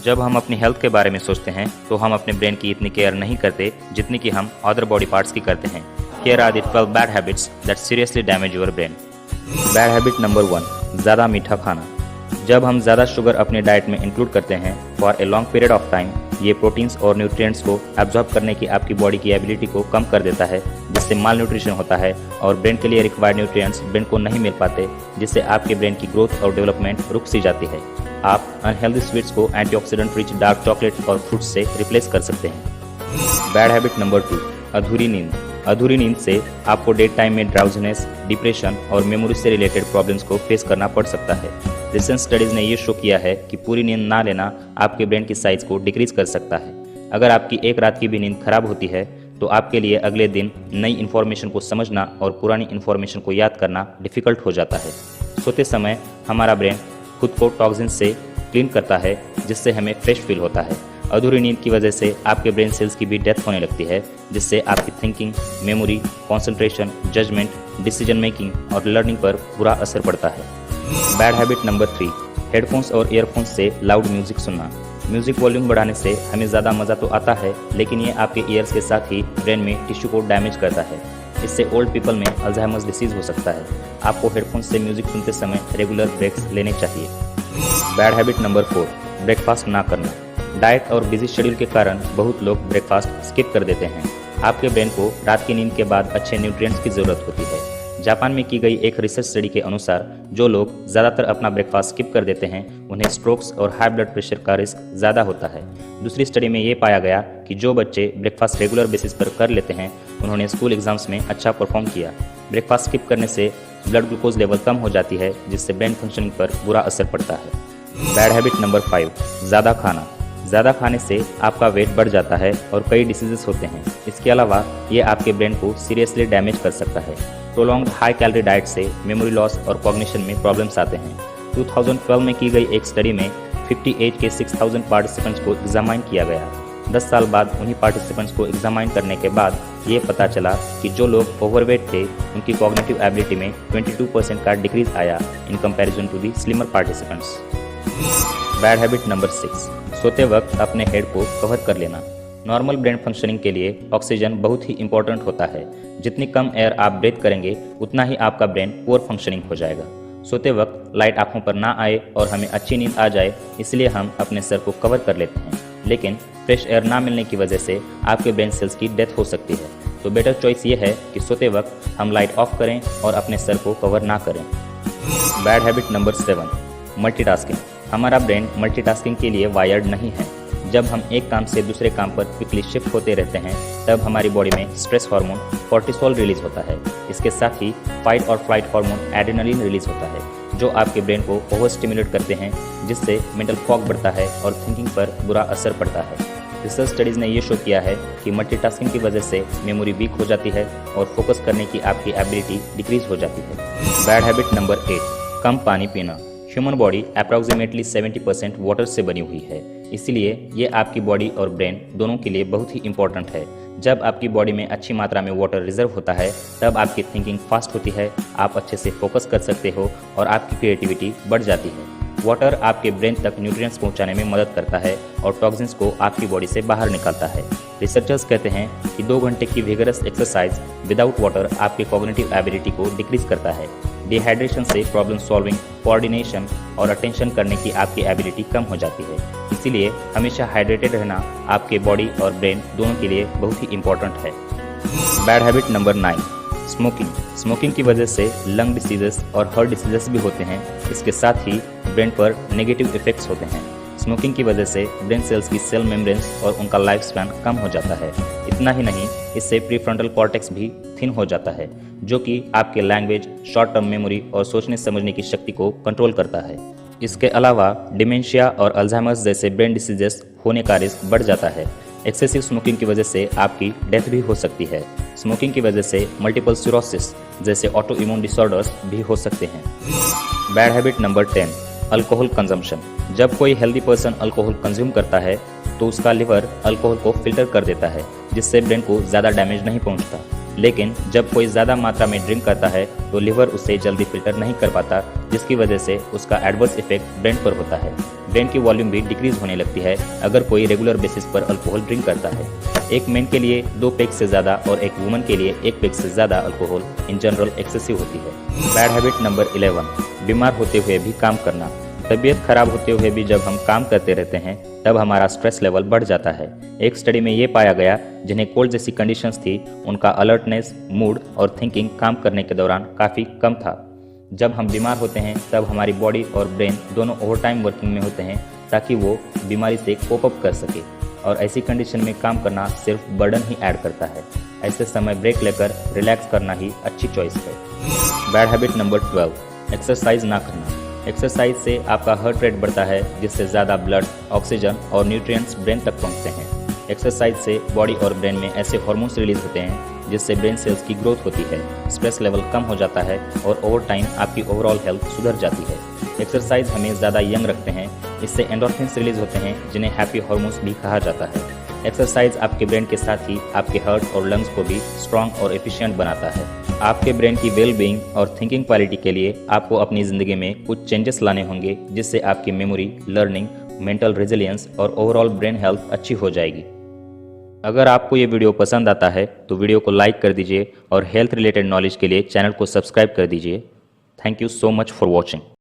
जब हम अपनी हेल्थ के बारे में सोचते हैं तो हम अपने ब्रेन की इतनी केयर नहीं करते जितनी कि हम अदर बॉडी पार्ट्स की करते हैं। Here are the 12 bad habits that seriously damage your brain. Bad habit number 1, ज़्यादा मीठा खाना। जब हम ज़्यादा शुगर अपने डाइट में इंक्लूड करते हैं for a long period of time, ये प्रोटीन्स और न्यूट्रिएंट्स को एब्जॉर्ब करने की आपकी बॉडी की एबिलिटी को कम कर देता है, जिससे माल न्यूट्रिशन होता है और ब्रेन के लिए रिक्वायर्ड न्यूट्रिएंट्स ब्रेन को नहीं मिल पाते, जिससे आपके ब्रेन की ग्रोथ और डेवलपमेंट रुक सी जाती है। आप अनहेल्दी स्वीट्स को एंटीऑक्सीडेंट रिच डार्क चॉकलेट और फ्रूट्स से रिप्लेस कर सकते हैं। बैड हैबिट नंबर 2, अधूरी नींद। अधूरी नींद से आपको डे टाइम में ड्राउजीनेस, डिप्रेशन और मेमोरी से रिलेटेड प्रॉब्लम्स को फेस करना पड़ सकता है। रिसेंट स्टडीज़ ने ये शो किया है कि पूरी नींद ना लेना आपके ब्रेन की साइज को डिक्रीज कर सकता है। अगर आपकी एक रात की भी नींद खराब होती है तो आपके लिए अगले दिन नई इन्फॉर्मेशन को समझना और पुरानी इन्फॉर्मेशन को याद करना डिफ़िकल्ट हो जाता है। सोते समय हमारा ब्रेन खुद को टॉक्सिन से क्लीन करता है, जिससे हमें फ्रेश फील होता है। अधूरी नींद की वजह से आपके ब्रेन सेल्स की भी डेथ होने लगती है, जिससे आपकी thinking, memory, concentration, judgement, decision making और लर्निंग पर बुरा असर पड़ता है। बैड हैबिट नंबर 3, हेडफोन्स और ईयरफोन्स से लाउड म्यूजिक सुनना। म्यूजिक वॉल्यूम बढ़ाने से हमें ज़्यादा मज़ा तो आता है, लेकिन ये आपके ईयर्स के साथ ही ब्रेन में टिश्यू को डैमेज करता है। इससे ओल्ड पीपल में अल्जाइमर्स डिसीज हो सकता है। आपको हेडफोन्स से म्यूजिक सुनते समय रेगुलर ब्रेक्स लेने चाहिए। बैड हैबिट नंबर 4, ब्रेकफास्ट ना करना। डाइट और बिजी शेड्यूल के कारण बहुत लोग ब्रेकफास्ट स्किप कर देते हैं। आपके ब्रेन को रात की नींद के बाद अच्छे न्यूट्रिएंट्स की ज़रूरत होती है। जापान में की गई एक रिसर्च स्टडी के अनुसार जो लोग ज़्यादातर अपना ब्रेकफास्ट स्किप कर देते हैं उन्हें स्ट्रोक्स और हाई ब्लड प्रेशर का रिस्क ज़्यादा होता है। दूसरी स्टडी में ये पाया गया कि जो बच्चे ब्रेकफास्ट रेगुलर बेसिस पर कर लेते हैं उन्होंने स्कूल एग्जाम्स में अच्छा परफॉर्म किया। ब्रेकफास्ट स्किप करने से ब्लड ग्लूकोज लेवल कम हो जाती है, जिससे ब्रेन फंक्शनिंग पर बुरा असर पड़ता है। बैड हैबिट नंबर 5, ज़्यादा खाना। ज़्यादा खाने से आपका वेट बढ़ जाता है और कई डिसीजेस होते हैं। इसके अलावा ये आपके ब्रेन को सीरियसली डैमेज कर सकता है। प्रोलॉन्ग्ड हाई कैलोरी डाइट से मेमोरी लॉस और कॉग्निशन में प्रॉब्लम्स आते हैं। 2012 में की गई एक स्टडी में 50 एज के 6000 पार्टिसिपेंट्स को एग्जामाइन किया गया। 10 साल बाद उन्हीं पार्टिसिपेंट्स को एग्जामाइन करने के बाद ये पता चला कि जो लोग ओवरवेट थे उनकी कॉग्निटिव एबिलिटी में 22% का डिक्रीज आया in comparison to the slimmer participants. Bad habit number 6, सोते वक्त अपने हेड को कवर कर लेना। नॉर्मल ब्रेन फंक्शनिंग के लिए ऑक्सीजन बहुत ही इंपॉर्टेंट होता है। जितनी कम एयर आप ब्रीथ करेंगे उतना ही आपका ब्रेन पुअर फंक्शनिंग हो जाएगा। सोते वक्त लाइट आंखों पर ना आए और हमें अच्छी नींद आ जाए, इसलिए हम अपने सर को कवर कर लेते हैं, लेकिन फ्रेश एयर ना मिलने की वजह से आपके ब्रेन सेल्स की डेथ हो सकती है। तो बेटर चॉइस ये है कि सोते वक्त हम लाइट ऑफ करें और अपने सर को कवर ना करें। Bad habit number 7, multitasking. हमारा ब्रेन मल्टीटास्किंग के लिए वायर्ड नहीं है। जब हम एक काम से दूसरे काम पर क्विकली शिफ्ट होते रहते हैं तब हमारी बॉडी में स्ट्रेस हार्मोन कॉर्टिसोल रिलीज होता है। इसके साथ ही फाइट और फ्लाइट हार्मोन एड्रेनलिन रिलीज होता है, जो आपके ब्रेन को ओवर स्टिमुलेट करते हैं, जिससे मेंटल फॉग बढ़ता है और थिंकिंग पर बुरा असर पड़ता है। रिसर्च स्टडीज़ ने ये शो किया है कि मल्टीटास्किंग की वजह से मेमोरी वीक हो जाती है और फोकस करने की आपकी एबिलिटी डिक्रीज हो जाती है। बैड हैबिट नंबर 8, कम पानी पीना। ह्यूमन बॉडी अप्रॉक्सीमेटली 70% वाटर से बनी हुई है, इसलिए ये आपकी बॉडी और ब्रेन दोनों के लिए बहुत ही इंपॉर्टेंट है। जब आपकी बॉडी में अच्छी मात्रा में वाटर रिजर्व होता है तब आपकी थिंकिंग फास्ट होती है, आप अच्छे से फोकस कर सकते हो और आपकी क्रिएटिविटी बढ़ जाती है। वाटर आपके ब्रेन तक न्यूट्रिएंट्स पहुंचाने में मदद करता है और टॉक्सिन्स को आपकी बॉडी से बाहर निकालता है। रिसर्चर्स कहते हैं कि 2 घंटे की विगरस एक्सरसाइज विदाउट वाटर आपकी कॉग्निटिव एबिलिटी को डिक्रीज करता है। डिहाइड्रेशन से प्रॉब्लम सॉल्विंग, कोऑर्डिनेशन और अटेंशन करने की आपकी एबिलिटी कम हो जाती है। इसीलिए हमेशा हाइड्रेटेड रहना आपके बॉडी और ब्रेन दोनों के लिए बहुत ही इंपॉर्टेंट है। Bad habit number 9, smoking. Smoking की वजह से लंग डिसीजेस और हार्ट डिसीजेस भी होते हैं। इसके साथ ही ब्रेन पर नेगेटिव इफेक्ट्स होते हैं। स्मोकिंग की वजह से ब्रेन सेल्स की सेल मेम्ब्रेन्स और उनका लाइफ स्पैन कम हो जाता है। इतना ही नहीं, इससे प्रीफ्रंटल कॉर्टेक्स भी थिन हो जाता है, जो कि आपके लैंग्वेज, शॉर्ट टर्म मेमोरी और सोचने समझने की शक्ति को कंट्रोल करता है। इसके अलावा डिमेंशिया और अल्जाइमर्स जैसे ब्रेन डिसीजेस होने का रिस्क बढ़ जाता है। एक्सेसिव स्मोकिंग की वजह से आपकी डेथ भी हो सकती है। स्मोकिंग की वजह से मल्टीपल सिरोसिस जैसे ऑटो इम्यून डिसऑर्डर्स भी हो सकते हैं। Bad habit number 10, alcohol consumption. जब कोई हेल्दी पर्सन अल्कोहल कंज्यूम करता है तो उसका लिवर अल्कोहल को फिल्टर कर देता है, जिससे ब्रेन को ज़्यादा डैमेज नहीं पहुंचता। लेकिन जब कोई ज़्यादा मात्रा में ड्रिंक करता है तो लिवर उसे जल्दी फिल्टर नहीं कर पाता, जिसकी वजह से उसका एडवर्स इफेक्ट ब्रेन पर होता है। ब्रेन की वॉल्यूम भी डिक्रीज होने लगती है अगर कोई रेगुलर बेसिस पर अल्कोहल ड्रिंक करता है। एक मैन के लिए 2 पेग से ज़्यादा और एक वुमन के लिए 1 पेग से ज़्यादा अल्कोहल इन जनरल एक्सेसिव होती है। बैड हैबिट नंबर 11, बीमार होते हुए भी काम करना। तबीयत खराब होते हुए भी जब हम काम करते रहते हैं तब हमारा स्ट्रेस लेवल बढ़ जाता है। एक स्टडी में ये पाया गया जिन्हें कोल्ड जैसी कंडीशंस थी उनका अलर्टनेस, मूड और थिंकिंग काम करने के दौरान काफ़ी कम था। जब हम बीमार होते हैं तब हमारी बॉडी और ब्रेन दोनों ओवरटाइम वर्किंग में होते हैं ताकि वो बीमारी से कोप अप कर सके, और ऐसी कंडीशन में काम करना सिर्फ बर्डन ही ऐड करता है। ऐसे समय ब्रेक लेकर रिलैक्स करना ही अच्छी चॉइस है। बैड हैबिट नंबर 12, एक्सरसाइज ना करना। एक्सरसाइज से आपका हार्ट रेट बढ़ता है जिससे ज़्यादा ब्लड, ऑक्सीजन और न्यूट्रिएंट्स ब्रेन तक पहुंचते हैं। एक्सरसाइज से बॉडी और ब्रेन में ऐसे हार्मोन्स रिलीज होते हैं जिससे ब्रेन सेल्स की ग्रोथ होती है, स्ट्रेस लेवल कम हो जाता है और ओवर टाइम आपकी ओवरऑल हेल्थ सुधर जाती है। एक्सरसाइज हमें ज़्यादा यंग रखते हैं, इससे एंडोर्फिन्स रिलीज होते हैं जिन्हें हैप्पी हार्मोन्स भी कहा जाता है। एक्सरसाइज आपके ब्रेन के साथ ही आपके हार्ट और लंग्स को भी स्ट्रॉन्ग और एफिशिएंट बनाता है। आपके ब्रेन की वेल बीइंग और थिंकिंग क्वालिटी के लिए आपको अपनी ज़िंदगी में कुछ चेंजेस लाने होंगे जिससे आपकी मेमोरी, लर्निंग, मेंटल रेजिलियंस और ओवरऑल ब्रेन हेल्थ अच्छी हो जाएगी। अगर आपको ये वीडियो पसंद आता है तो वीडियो को लाइक कर दीजिए और हेल्थ रिलेटेड नॉलेज के लिए चैनल को सब्सक्राइब कर दीजिए। Thank you so much for watching.